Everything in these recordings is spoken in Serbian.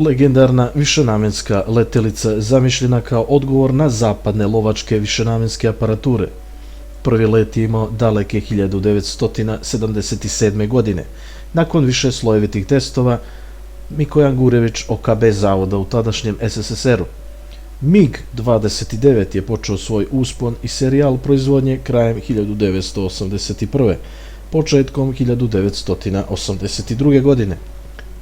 Legendarna višenamenska letelica zamišljena kao odgovor na zapadne lovačke višenamenske aparature. Prvi let je imao daleke 1977. godine. Nakon više slojevitih testova, Mikojan Gurević OKB zavoda u tadašnjem SSSR-u. MiG-29 je počeo svoj uspon i serijal proizvodnje krajem 1981. početkom 1982. godine.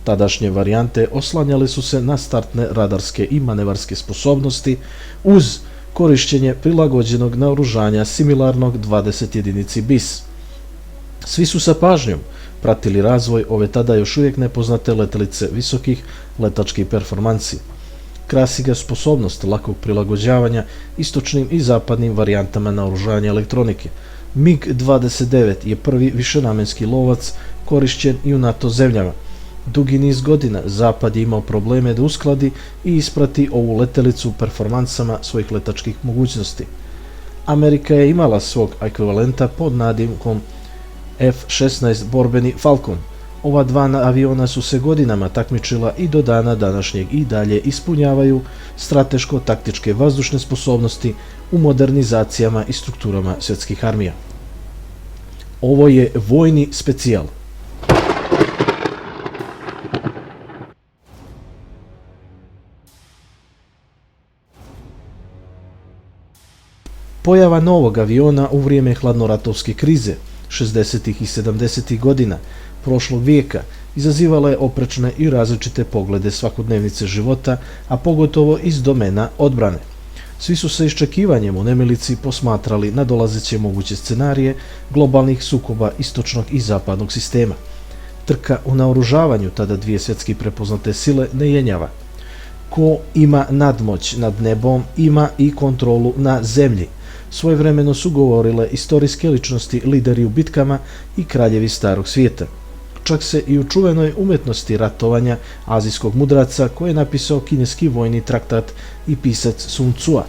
Tadašnje varijante oslanjale su se na startne radarske i manevarske sposobnosti uz korišćenje prilagođenog naoružanja similarnog 20 jedinici BIS. Svi su sa pažnjom pratili razvoj ove tada još uvijek nepoznate letelice visokih letačkih performansi. Krasi ga sposobnost lakog prilagođavanja istočnim i zapadnim varijantama naoružanja elektronike. MiG-29 je prvi višenamenski lovac korišćen i u NATO zemljama. Dugi niz godina Zapad je imao probleme da uskladi i isprati ovu letelicu performansama svojih letačkih mogućnosti. Amerika je imala svog ekvivalenta pod nadimkom F-16 borbeni Falcon. Ova dva aviona su se godinama takmičila i do dana današnjeg i dalje ispunjavaju strateško-taktičke vazdušne sposobnosti u modernizacijama i strukturama svjetskih armija. Ovo je vojni specijal. Pojava novog aviona u vrijeme hladnoratovske krize 60. i 70. godina prošlog vijeka izazivala je oprečne i različite poglede svakodnevnice života, a pogotovo iz domena odbrane. Svi su se iščekivanjem u nemilici posmatrali na dolazeće moguće scenarije globalnih sukoba istočnog i zapadnog sistema. Trka u naoružavanju tada dvije svjetski prepoznate sile ne jenjava. Ko ima nadmoć nad nebom, ima i kontrolu na zemlji. Svojevremeno su govorile istorijske ličnosti, lideri u bitkama i kraljevi starog svijeta. Čak se i u čuvenoj umetnosti ratovanja azijskog mudraca, koje je napisao kineski vojni traktat i pisac Sun Cua,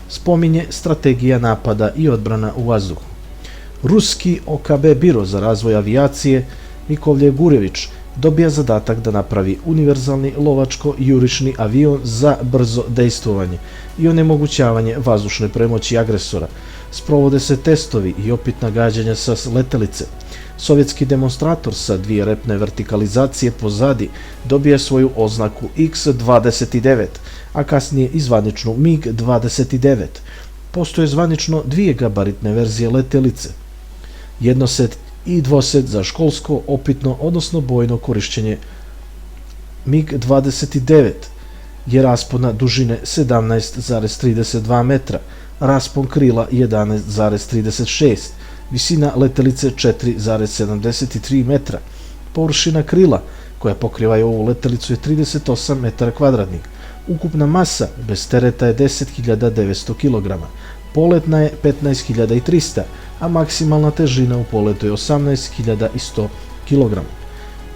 spominje strategija napada i odbrana u vazduhu. Ruski OKB biro za razvoj avijacije Nikolje Gurević dobija zadatak da napravi univerzalni lovačko-jurišni avion za brzo dejstvovanje i onemogućavanje vazdušne premoći agresora. Sprovode se testovi i opitna gađanja sa letelice. Sovjetski demonstrator sa dvije repne vertikalizacije pozadi dobija svoju oznaku X-29, a kasnije i zvaničnu MiG-29. Postoje zvanično dvije gabaritne verzije letelice. Jednosed i dvosed za školsko, opitno, odnosno bojno korišćenje. MiG-29 je raspona dužine 17,32 metra, raspon krila 11,36, visina letelice 4,73 metra. Površina krila koja pokrivaju ovu letelicu je 38 metara kvadratnih. Ukupna masa bez tereta je 10.900 kg. Poletna je 15.300, a maksimalna težina u poletu je 18.100 kg.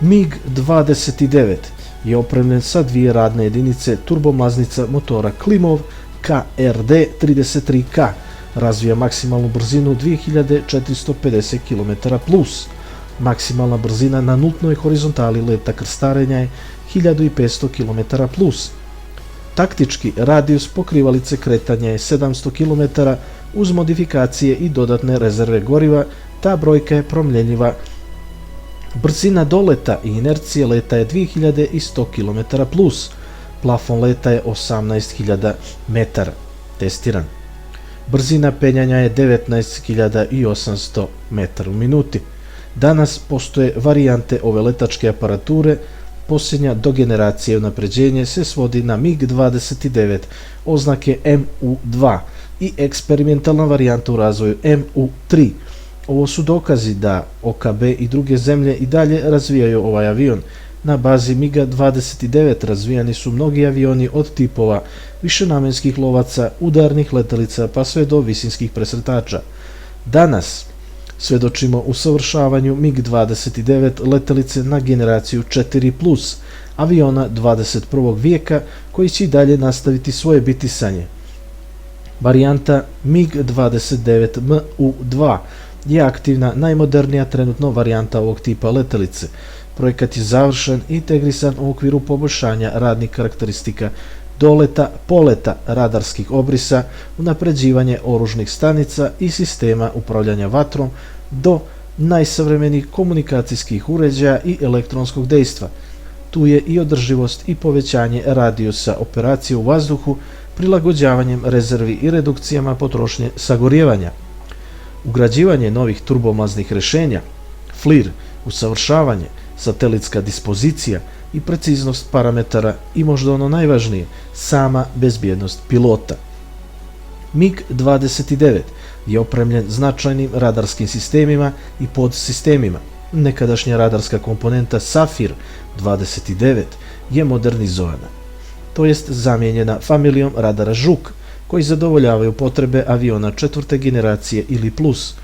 MiG-29 je opremljen sa dvije radne jedinice turbomlaznica motora Klimov KRD-33K, razvija maksimalnu brzinu 2450 km+. Maksimalna brzina na nultnoj horizontali leta krstarenja je 1500 km+. Taktički radijus pokrivalice kretanja je 700 km uz modifikacije i dodatne rezerve goriva, ta brojka je promjenjiva. Brzina doleta i inercije leta je 2100 km+, plafon leta je 18.000 metara, testiran. Brzina penjanja je 19.800 metara u minuti. Danas postoje varijante ove letačke aparature. Posljednja do generacije unapređenje se svodi na MiG-29 oznake MU-2 i eksperimentalna varijanta u razvoju MU-3. Ovo su dokazi da OKB i druge zemlje i dalje razvijaju ovaj avion. Na bazi MiG-29 razvijani su mnogi avioni od tipova višenamenskih lovaca, udarnih letelica pa sve do visinskih presretača. Danas svedočimo usavršavanju MiG-29 letelice na generaciju 4+, aviona 21. vijeka koji će i dalje nastaviti svoje bitisanje. Varijanta MiG-29MU-2 je aktivna, najmodernija trenutno varijanta ovog tipa letelice. Projekat je završen i integrisan u okviru poboljšanja radnih karakteristika doleta, poleta radarskih obrisa, unapređivanje oružnih stanica i sistema upravljanja vatrom do najsavremenijih komunikacijskih uređaja i elektronskog dejstva. Tu je i održivost i povećanje radijusa operacije u vazduhu, prilagođavanjem rezervi i redukcijama potrošnje sagorijevanja. Ugrađivanje novih turbomaznih rešenja, FLIR, usavršavanje, satelitska dispozicija i preciznost parametara i možda ono najvažnije, sama bezbjednost pilota. MiG-29 je opremljen značajnim radarskim sistemima i podsistemima. Nekadašnja radarska komponenta Safir 29 je modernizovana, to jest zamijenjena familijom radara Žuk, koji zadovoljavaju potrebe aviona četvrte generacije ili plus.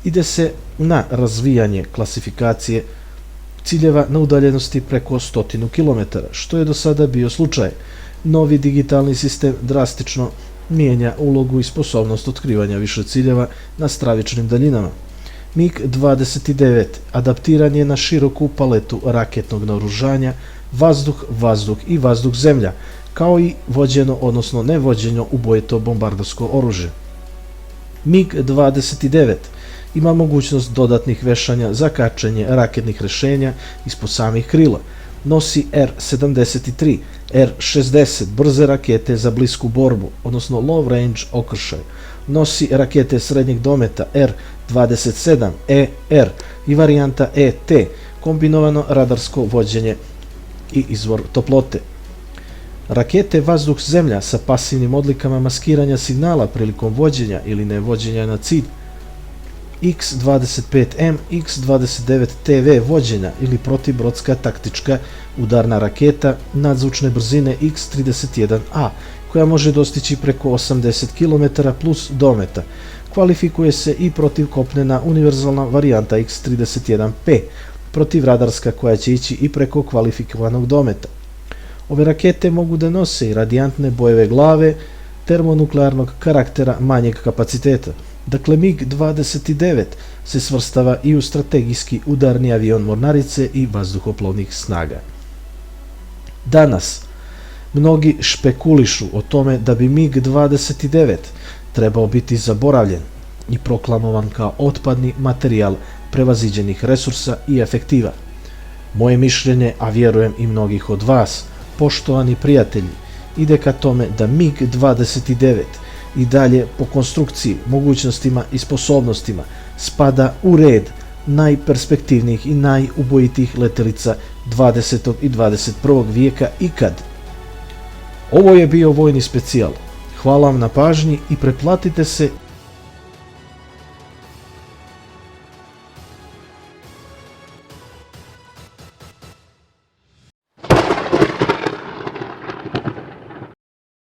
Ide se na razvijanje klasifikacije ciljeva na udaljenosti preko 100 km, što je do sada bio slučaj. Novi digitalni sistem drastično mijenja ulogu i sposobnost otkrivanja više ciljeva na stravičnim daljinama. MiG-29 adaptiran je na široku paletu raketnog naoružanja, vazduh i vazduh-zemlja, kao i vođeno, odnosno nevođeno ubojito bombardarsko oružje. MiG-29 ima mogućnost dodatnih vešanja za kačenje raketnih rešenja ispod samih krila. Nosi R-73, R-60 brze rakete za blisku borbu, odnosno long range okršaj. Nosi rakete srednjeg dometa R-27, ER i varijanta ET, kombinovano radarsko vođenje i izvor toplote. Rakete vazduh-zemlja sa pasivnim odlikama maskiranja signala prilikom vođenja ili nevođenja na cilj. X-25M, X-29TV vođenja ili protibrodska taktička udarna raketa nadzvučne brzine X-31A, koja može dostići preko 80 km plus dometa. Kvalifikuje se i protivkopnena univerzalna varijanta X-31P, protivradarska koja će ići i preko kvalifikovanog dometa. Ove rakete mogu da nose i radijantne bojeve glave termonuklearnog karaktera manjeg kapaciteta. Dakle, MiG-29 se svrstava i u strategijski udarni avion mornarice i vazduhoplovnih snaga. Danas mnogi špekulišu o tome da bi MiG-29 trebao biti zaboravljen i proklamovan kao otpadni materijal prevaziđenih resursa i efektiva. Moje mišljenje, a vjerujem i mnogih od vas, poštovani prijatelji, ide ka tome da MiG-29 i dalje po konstrukciji, mogućnostima i sposobnostima spada u red najperspektivnijih i najubojitijih letelica 20. i 21. vijeka ikad. Ovo je bio vojni specijal. Hvala vam na pažnji i pretplatite se